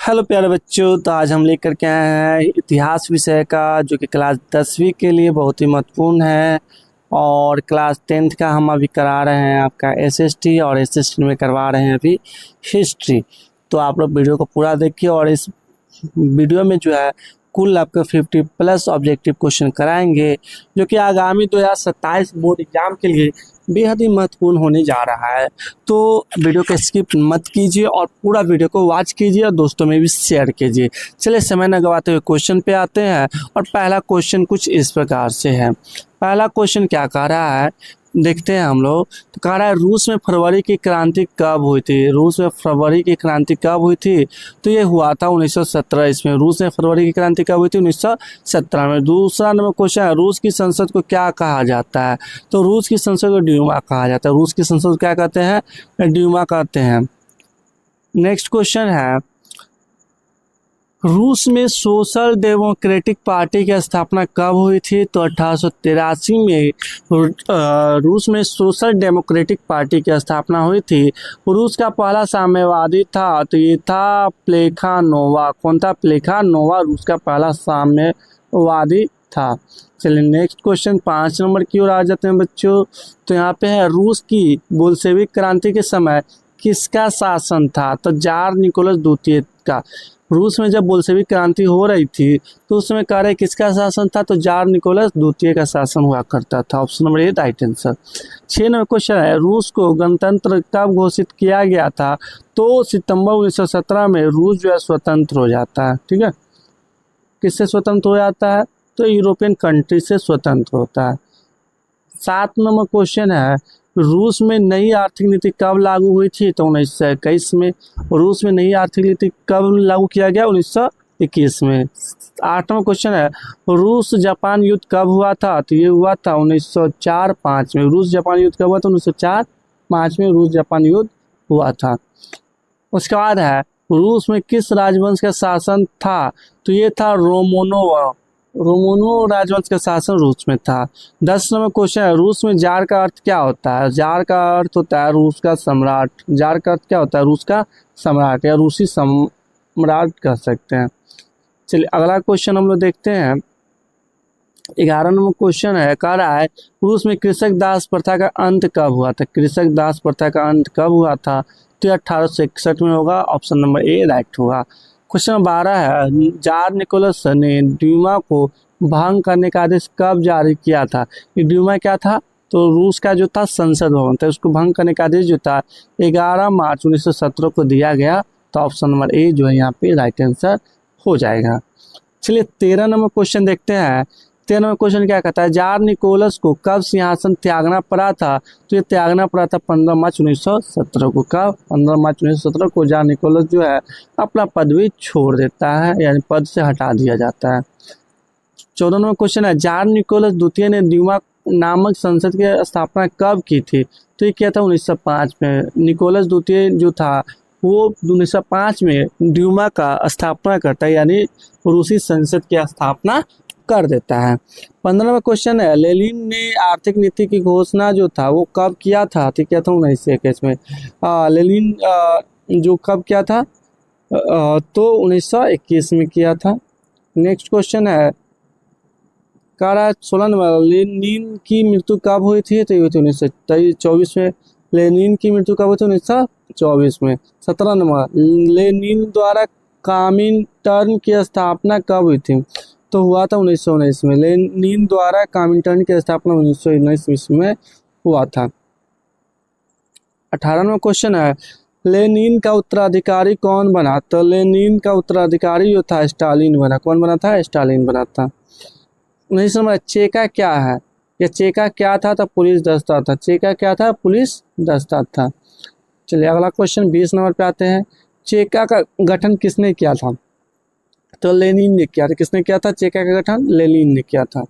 Hello प्यारे बच्चों, तो आज हम लेकर के आए हैं इतिहास विषय का, जो कि क्लास 10वीं के लिए बहुत ही महत्वपूर्ण है। और क्लास 10th का हम अभी करा रहे हैं आपका एसएसटी, और एसएसटी में करवा रहे हैं अभी हिस्ट्री। तो आप लोग वीडियो को पूरा देखिए, और इस वीडियो में जो है कुल आपका 50+ ऑब्जेक्टिव क्वेश्चन कराएंगे, जो कि आगामी 2027 बोर्ड एग्जाम के लिए बेहद ही महत्वपूर्ण होने जा रहा है। तो वीडियो को स्किप मत कीजिए और पूरा वीडियो को वॉच कीजिए और दोस्तों में भी शेयर कीजिए। चलिए समय न गवाते हुए क्वेश्चन पे आते हैं। और पहला क्वेश्चन कुछ इस प्रकार से है। पहला क्वेश्चन क्या कह रहा है, देखते हैं हम लोग। तो कह रहा है रूस में फरवरी की क्रांति कब हुई थी। रूस में फरवरी की क्रांति कब हुई थी, तो ये हुआ था 1917 इसमें। रूस में फरवरी की क्रांति कब हुई थी, 1917 में। दूसरा नंबर क्वेश्चन है, रूस की संसद को क्या कहा जाता है। तो रूस की संसद को ड्यूमा कहा जाता है। रूस की संसद को क्या कहते हैं, ड्यूमा कहते हैं। नेक्स्ट क्वेश्चन है, रूस में सोशल डेमोक्रेटिक पार्टी की स्थापना कब हुई थी। तो 1883 में रूस में सोशल डेमोक्रेटिक पार्टी की स्थापना हुई थी। रूस का पहला साम्यवादी था, तो ये था प्लेखानोवा। कौन था, प्लेखानोवा रूस का पहला साम्यवादी था। चलिए नेक्स्ट क्वेश्चन 5 नंबर की ओर आ जाते हैं बच्चों। तो यहाँ पे है, रूस की बोल्शेविक क्रांति के समय किसका शासन था। तो जार निकोलस द्वितीय का। रूस में जब बोल्शेविक क्रांति हो रही थी तो उस समय कह रहे किसका शासन था, तो जार निकोलस द्वितीय का शासन हुआ करता था। Option number A right answer. 6 number question है, रूस को गणतंत्र कब घोषित किया गया था। तो सितंबर 1917 में रूस जो है स्वतंत्र हो जाता है। ठीक है, किससे स्वतंत्र हो जाता है, तो यूरोपियन कंट्री से स्वतंत्र होता है। 7 नंबर क्वेश्चन है, रूस में नई आर्थिक नीति कब लागू हुई थी। तो 1921 में। रूस में नई आर्थिक नीति कब लागू किया गया, 1921 में। 8 नंबर क्वेश्चन है, रूस जापान युद्ध कब हुआ था। तो ये हुआ था 1904-05 में। रूस जापान युद्ध कब हुआ था, 1904-05 में रूस जापान युद्ध हुआ था। उसके बाद है, रूस में किस राजवंश का शासन था। तो ये था रोमनो राजवंश का शासन रूस में था। 10 नंबर क्वेश्चन है, रूस में जार का अर्थ क्या होता है। जार का अर्थ होता है रूस का सम्राट। जार का अर्थ क्या होता है, रूस का सम्राट या रूसी सम्राट कह सकते हैं। चलिए अगला क्वेश्चन हम लोग देखते हैं। 11 नंबर क्वेश्चन है, कह रहा है रूस में कृषक दास प्रथा का अंत कब हुआ था। कृषक दास प्रथा का अंत कब हुआ था, तो 1861 में होगा। ऑप्शन नंबर ए राइट होगा। क्वेश्चन 12 है, जार निकोलस ने ड्यूमा को भंग करने का आदेश कब जारी किया था। ये ड्यूमा क्या था, तो रूस का जो था संसद भवन था, उसको भंग करने का आदेश जो था 11 मार्च 1917 को दिया गया। तो ऑप्शन नंबर ए जो है यहाँ पे राइट आंसर हो जाएगा। चलिए 13 नंबर क्वेश्चन देखते हैं। 13 नंबर क्वेश्चन क्या कहता है, जार निकोलस को कब सिंहासन त्यागना पड़ा था। तो ये त्यागना पड़ा था 15 मार्च 1917 को। कब, 15 मार्च 1917 को जार निकोलस जो है अपना पदवी छोड़ देता है, यानी पद से हटा दिया जाता है। 14 नंबर क्वेश्चन है, जार निकोलस द्वितीय ने ड्यूमा नामक संसद की स्थापना कब की थी। तो ये किया था 1905 में। निकोलस द्वितीय जो था वो 1905 में ड्यूमा का स्थापना करता है, यानी रूसी संसद की स्थापना कर देता है। 15 नंबर क्वेश्चन है, लेनिन ने आर्थिक नीति की घोषणा जो था वो कब किया था। तो किया था 1921 में। लेनिन जो कब किया था, तो 1921 में किया था। नेक्स्ट क्वेश्चन है, कह रहा है 16 नंबर, लेनिन की मृत्यु कब हुई थी। तो ये हुई थी 1924 में। लेनिन की मृत्यु कब हुई थी, 1924 में। 17 नंबर, लेनिन द्वारा कॉमिंटर्न की स्थापना कब हुई थी। तो हुआ था 1919 में। लेनिन द्वारा कॉमिंटर्न की स्थापना 1919 में हुआ था। 18 नंबर क्वेश्चन है, लेनिन का उत्तराधिकारी कौन बना। तो लेनिन का उत्तराधिकारी जो था स्टालिन बना। कौन बना था, स्टालिन बना था। 19 नंबर, चेका क्या है। ये चेका क्या था, तो पुलिस दस्ता था। चेका क्या था, पुलिस दस्ता था। चलिए अगला क्वेश्चन 20 नंबर पे आते हैं। चेका का गठन किसने किया था। तो लेनिन ने किया था। किसने किया था, चेका का गठन लेनिन ने किया था।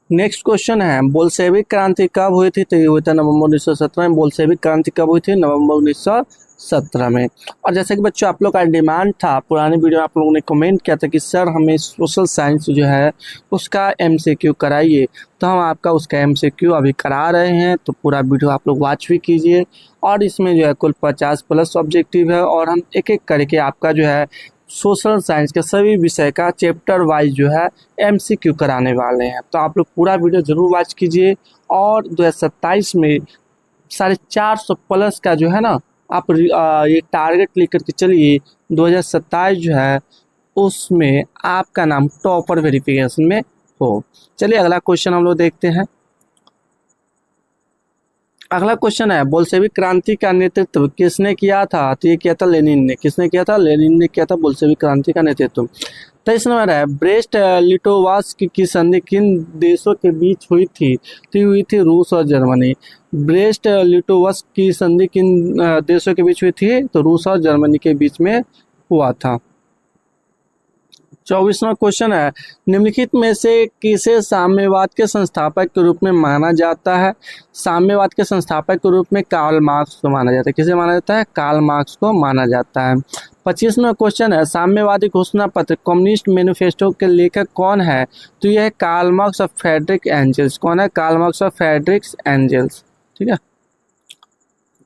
नेक्स्ट क्वेश्चन है, बोल्शेविक क्रांति कब हुई थी। तो ये हुई था नवंबर 1917 में। बोल्शेविक क्रांति कब हुई थी, नवंबर 1917 में। और जैसे कि बच्चों आप लोग का डिमांड था, पुरानी वीडियो आप लोगों ने कमेंट किया था कि सर हमें सोशल साइंस जो है उसका MCQ कराइए, तो हम आपका उसका MCQ अभी करा रहे हैं। तो पूरा वीडियो आप लोग वॉच भी कीजिए। और इसमें जो है कुल 50+ ऑब्जेक्टिव है, और हम एक एक करके आपका जो है सोशल साइंस के सभी विषय का चैप्टर वाइज जो है एमसीक्यू कराने वाले हैं। तो आप लोग पूरा वीडियो जरूर वॉच कीजिए और 2027 में 450 प्लस का जो है ना आप ये टारगेट लेकर के चलिए। 2027 जो है उसमें आपका नाम टॉपर वेरिफिकेशन में हो। चलिए अगला क्वेश्चन हम लोग देखते हैं। अगला क्वेश्चन है बोल्शेविक क्रांति का नेतृत्व किसने किया था? तो ये किया था लेनिन ने। किसने किया था? लेनिन ने किया था बोल्शेविक क्रांति का नेतृत्व। 23 नंबर है ब्रेस्ट लिटोवास्क की संधि किन देशों के बीच हुई थी? तो ये हुई थी रूस और जर्मनी। ब्रेस्ट लिटोवास्क की संधि किन देशों के बीच हुई थी? तो रूस और जर्मनी के बीच में हुआ था। 24वां क्वेश्चन है निम्नलिखित में से किसे साम्यवाद के संस्थापक के रूप में माना जाता है? साम्यवाद के संस्थापक के रूप में कार्ल मार्क्स को माना जाता है। किसे माना जाता है? कार्ल मार्क्स को माना जाता है। 25वां क्वेश्चन है साम्यवादी घोषणा पत्र कम्युनिस्ट मैनिफेस्टो के लेखक कौन है? तो यह है कार्ल मार्क्स और फ्रेडरिक एंजल्स। कौन है? कार्ल मार्क्स और फ्रेडरिक एंजल्स। ठीक है।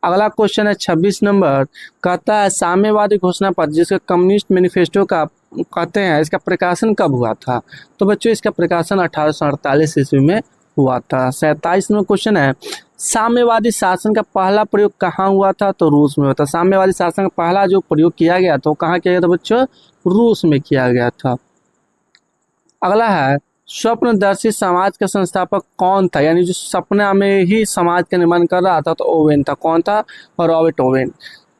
अगला क्वेश्चन है 26 नंबर, कहता है साम्यवादी घोषणा पत्र जिसका कम्युनिस्ट मैनिफेस्टो का कहते हैं इसका प्रकाशन कब हुआ था? तो बच्चों इसका प्रकाशन 1848 ईस्वी में हुआ था। 27 नंबर क्वेश्चन है साम्यवादी शासन का पहला प्रयोग कहाँ हुआ था? तो रूस में हुआ था। साम्यवादी शासन का पहला जो प्रयोग किया गया था वो कहाँ किया गया था बच्चों? रूस में किया गया था। अगला है स्वप्नदर्शी समाज का संस्थापक कौन था? यानी जो सपना में ही समाज का निर्माण कर रहा था तो ओवेन था। कौन था? Robert Owen.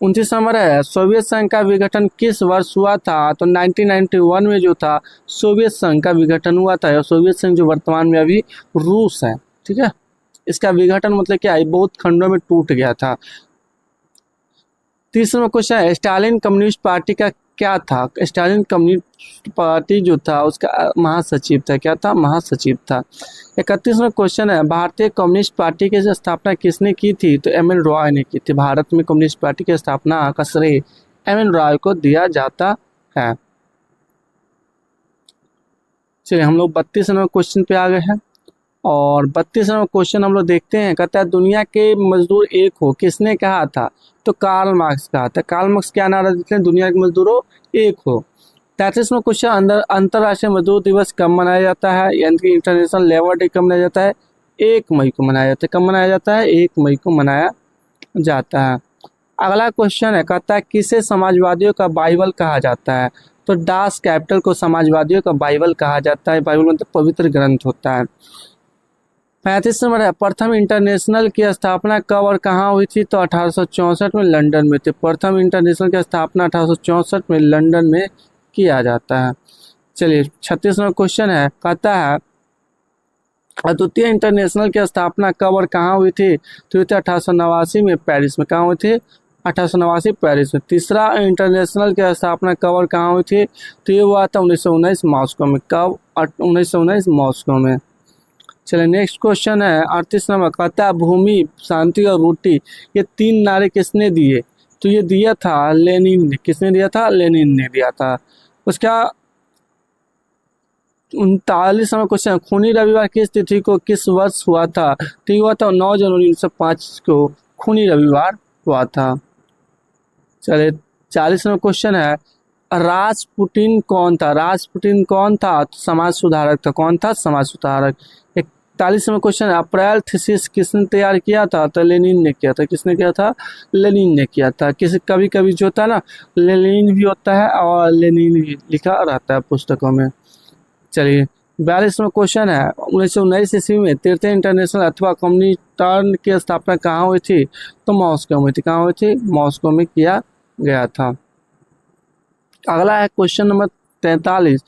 29 नंबर है सोवियत संघ का विघटन किस वर्ष हुआ था? तो 1991 में जो था सोवियत संघ का विघटन हुआ था। और सोवियत संघ जो वर्तमान में अभी रूस है। ठीक है। इसका विघटन मतलब क्या है? बहुत खंडों में टूट गया था। 30वां क्वेश्चन है स्टालिन कम्युनिस्ट पार्टी का क्या था? स्टालिन कम्युनिस्ट पार्टी जो था उसका महासचिव था। क्या था? महासचिव था। 31वां क्वेश्चन है भारतीय कम्युनिस्ट पार्टी की स्थापना किसने की थी? तो एम एन रॉय ने की थी। भारत में कम्युनिस्ट पार्टी की स्थापना का श्रेय एम एन रॉय को दिया जाता है। चलिए हम लोग 32वें क्वेश्चन पे आ गए हैं और 32वां क्वेश्चन हम लोग देखते हैं। कहता है दुनिया के मजदूर एक हो किसने कहा था? तो कार्ल मार्क्स कहा था। कार्ल मार्क्स क्या नारा देते हैं? दुनिया के मजदूरों एक हो। 33वां क्वेश्चन अंतर्राष्ट्रीय मजदूर दिवस कब मनाया जाता है? यानी कि इंटरनेशनल लेबर डे कब मनाया जाता है? 1 मई को मनाया जाता है। कब मनाया जाता है? 1 मई को मनाया जाता है। अगला क्वेश्चन है कहता है किसे समाजवादियों का बाइबल कहा जाता है? तो डास कैपिटल को समाजवादियों का बाइबल कहा जाता है। बाइबल मतलब पवित्र ग्रंथ होता है। 35 नंबर है प्रथम इंटरनेशनल की स्थापना कब और कहाँ हुई थी? तो 1864 में लंदन में थी। प्रथम इंटरनेशनल की स्थापना 1864 में लंदन में किया जाता है। चलिए 36 नंबर क्वेश्चन है कहता है द्वितीय इंटरनेशनल की स्थापना कब और कहाँ हुई थी? तो 1889 में पेरिस में। कहाँ हुई थी? 1889 पेरिस में। तीसरा इंटरनेशनल की स्थापना कब और कहाँ हुई थी? तो ये हुआ था 1919 मॉस्को में। कब? 1919 मॉस्को में। चलिए नेक्स्ट क्वेश्चन है 38 नंबर, कहता है भूमि, शांति और रोटी ये 3 नारे किसने दिए? तो ये दिया था लेनिन ने। किसने दिया था? लेनिन ने दिया था। उसका 39 नंबर क्वेश्चन खूनी रविवार किस तिथि को किस वर्ष हुआ था? तो ये हुआ था 9 जनवरी 1905 को खूनी रविवार हुआ था। चलिए 40 नंबर क्वेश्चन है रासपुटिन कौन था? रासपुटिन कौन था? तो समाज सुधारक था। कौन था? समाज सुधारक। 41 नंबर क्वेश्चन है अप्रैल थीसिस किसने तैयार किया था? तो लेनिन ने किया था। किसने किया था? लेनिन ने किया था। किसी कभी कभी जो होता है ना लेनिन भी होता है और लेनिन भी लिखा रहता है पुस्तकों में। चलिए 42 नंबर क्वेश्चन है 1919 ईस्वी में तृतीय इंटरनेशनल अथवा कम्युनिटर्न की स्थापना कहाँ हुई थी? तो मॉस्को में थी। कहाँ हुई थी? मॉस्को में किया गया था। अगला है क्वेश्चन नंबर 43,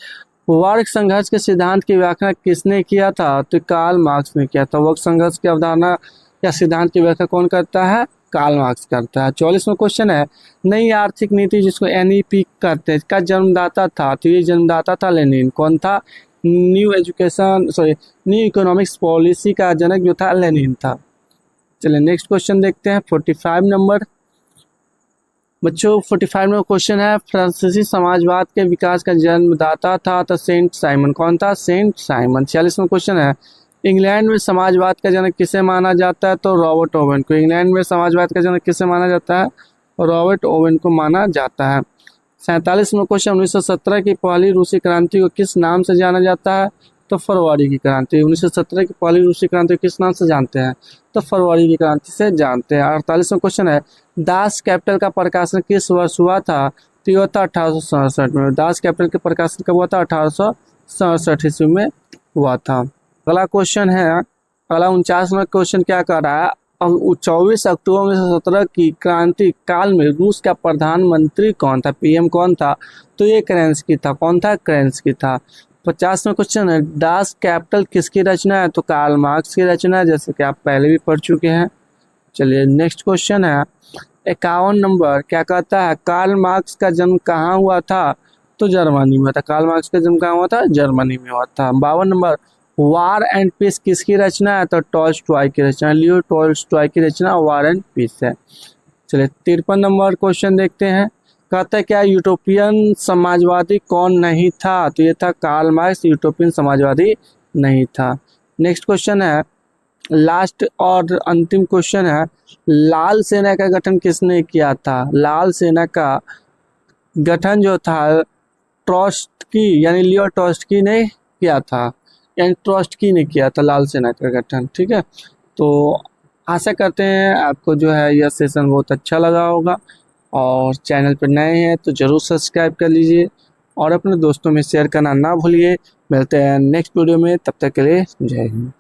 वर्ग संघर्ष के सिद्धांत की व्याख्या किसने किया था? तो कार्ल मार्क्स ने किया था। वर्ग संघर्ष की अवधारणा या सिद्धांत की व्याख्या कौन करता है? कार्ल मार्क्स करता है। 44वां क्वेश्चन है नई आर्थिक नीति जिसको एनईपी कहते हैं का जन्मदाता था? तो ये जन्मदाता था लेनिन। कौन था? न्यू इकोनॉमिक्स पॉलिसी का जनक जो था लेनिन था। चलिए नेक्स्ट क्वेश्चन देखते हैं 45 नंबर। बच्चों 45 नंबर क्वेश्चन है फ्रांसीसी समाजवाद के विकास का जन्मदाता था तो सेंट साइमन। कौन था? Saint Simon. 46वां क्वेश्चन है इंग्लैंड में समाजवाद का जनक किसे माना जाता है? तो रॉबर्ट ओवेन को। इंग्लैंड में समाजवाद का जनक किसे माना जाता है? रॉबर्ट ओवेन को माना जाता है। 47वां क्वेश्चन, 1917 की पहली रूसी क्रांति को किस नाम से जाना जाता है? तो फरवरी की क्रांति। 1917 की पहली रूसी क्रांति को किस नाम से जानते हैं? तो फरवरी की क्रांति से जानते हैं। 48वां क्वेश्चन है, दास कैपिटल का प्रकाशन किस वर्ष हुआ था? तो ये होता 1867 में। दास कैपिटल के प्रकाशन कब हुआ था? 1867 ईस्वी में हुआ था। अगला क्वेश्चन है, अगला 49वां क्वेश्चन क्या कर रहा है? 24 अक्टूबर 1917 की क्रांति काल में रूस का प्रधानमंत्री कौन था? पीएम कौन था? तो ये केरेंस्की था। कौन था? केरेंस्की था। 50वां क्वेश्चन है, दास कैपिटल किसकी रचना है? तो कार्ल मार्क्स की रचना है, जैसे कि आप पहले भी पढ़ चुके हैं। चलिए नेक्स्ट क्वेश्चन है, 51 नंबर क्या कहता है? कार्ल मार्क्स का जन्म कहाँ हुआ था? तो जर्मनी में था। कार्ल मार्क्स का जन्म कहाँ हुआ था? जर्मनी में हुआ था। 52 नंबर, वार एंड पीस किसकी रचना है? तो टॉल्स्टॉय की रचना, लियो टॉल्स्टॉय की रचना वार एंड पीस है। चलिए 53 नंबर क्वेश्चन देखते हैं, कहता है क्या यूटोपियन समाजवादी कौन नहीं था? तो ये था कार्ल मार्क्स, यूटोपियन समाजवादी नहीं था। नेक्स्ट क्वेश्चन है, लास्ट और अंतिम क्वेश्चन है, लाल सेना का गठन किसने किया था? लाल सेना का गठन जो था ट्रॉट्स्की यानी लियो ट्रॉट्स्की ने किया था, यानी ट्रॉट्स्की ने किया था लाल सेना का गठन। ठीक है, तो आशा करते हैं आपको जो है यह सेशन बहुत अच्छा लगा होगा, और चैनल पर नए हैं तो ज़रूर सब्सक्राइब कर लीजिए और अपने दोस्तों में शेयर करना ना भूलिए। मिलते हैं नेक्स्ट वीडियो में, तब तक के लिए जय हिंद।